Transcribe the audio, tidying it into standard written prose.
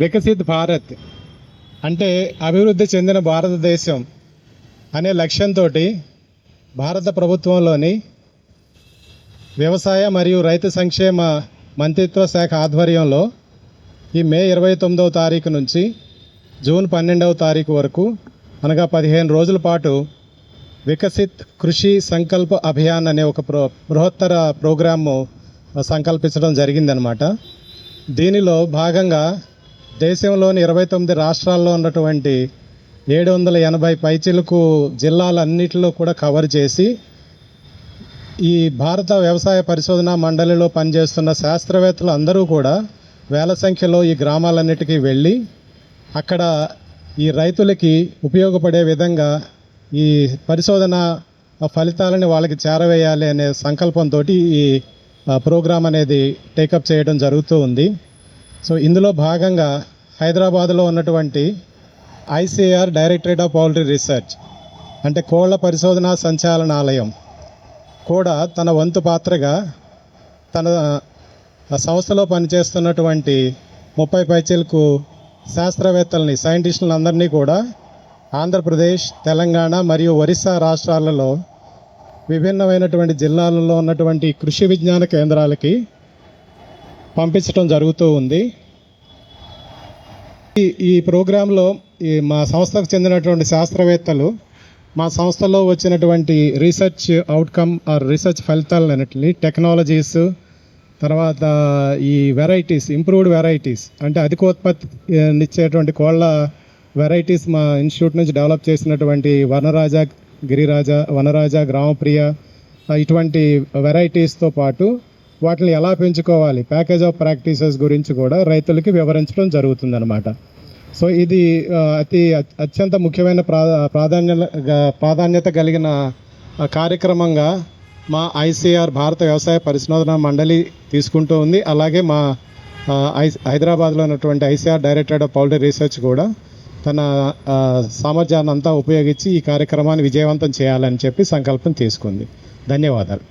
వికసిత్ భారత్ అంటే అభివృద్ధి చెందిన భారతదేశం అనే లక్ష్యంతో భారత ప్రభుత్వంలోని వ్యవసాయ మరియు రైతు సంక్షేమ మంత్రిత్వ శాఖ ఆధ్వర్యంలో ఈ మే 29వ తారీఖు నుంచి జూన్ 12వ తారీఖు వరకు అనగా 15 రోజుల పాటు వికసిత్ కృషి సంకల్ప అభియాన్ అనే ఒక బృహత్తర ప్రోగ్రాము సంకల్పించడం జరిగిందనమాట. దీనిలో భాగంగా దేశంలోని 29 రాష్ట్రాల్లో ఉన్నటువంటి 780 పైచిలకు జిల్లాలన్నిటిలో కూడా కవర్ చేసి ఈ భారత వ్యవసాయ పరిశోధన మండలిలో పనిచేస్తున్న శాస్త్రవేత్తలు అందరూ కూడా వేల సంఖ్యలో ఈ గ్రామాలన్నిటికీ వెళ్ళి అక్కడ ఈ రైతులకి ఉపయోగపడే విధంగా ఈ పరిశోధన ఫలితాలని వాళ్ళకి చేరవేయాలి అనే సంకల్పంతో ఈ ప్రోగ్రాం అనేది టేకప్ చేయడం జరుగుతూ ఉంది. సో ఇందులో భాగంగా హైదరాబాద్లో ఉన్నటువంటి ICAR directorate of poultry research అంటే కోళ్ల పరిశోధనా సంచాలనాలయం కూడా తన వంతు పాత్రగా తన సంస్థలో పనిచేస్తున్నటువంటి 30 పైచిలకు శాస్త్రవేత్తలని సైంటిస్టులను అందరినీ కూడా ఆంధ్రప్రదేశ్, తెలంగాణ మరియు ఒరిస్సా రాష్ట్రాలలో విభిన్నమైనటువంటి జిల్లాలలో ఉన్నటువంటి కృషి విజ్ఞాన కేంద్రాలకి పంపించడం జరుగుతూ ఉంది. ఈ ప్రోగ్రాంలో మా సంస్థకు చెందినటువంటి శాస్త్రవేత్తలు మా సంస్థలో వచ్చినటువంటి రీసెర్చ్ అవుట్కమ్ ఆర్ రీసెర్చ్ ఫలితాలన్నింటినీ టెక్నాలజీస్, తర్వాత ఈ వెరైటీస్, ఇంప్రూవ్డ్ వెరైటీస్ అంటే అధికోత్పత్తినిచ్చేటువంటి కోళ్ళ వెరైటీస్ మా ఇన్స్టిట్యూట్ నుంచి డెవలప్ చేసినటువంటి వర్ణరాజ, గిరిరాజ, వనరాజ, గ్రామప్రియ ఇటువంటి వెరైటీస్తో పాటు వాటిని ఎలా పెంచుకోవాలి, ప్యాకేజ్ ఆఫ్ ప్రాక్టీసెస్ గురించి కూడా రైతులకి వివరించడం జరుగుతుందన్నమాట. సో ఇది అత్యంత ముఖ్యమైన ప్రాధాన్యత కలిగిన కార్యక్రమంగా మా ICAR భారత వ్యవసాయ పరిశోధన మండలి తీసుకుంటూ ఉంది. అలాగే మా హైదరాబాద్లో ఉన్నటువంటి ICAR directorate of poultry research కూడా తన సామర్థ్యాన్ని అంతా ఉపయోగించి ఈ కార్యక్రమాన్ని విజయవంతం చేయాలని చెప్పి సంకల్పం తీసుకుంది. ధన్యవాదాలు.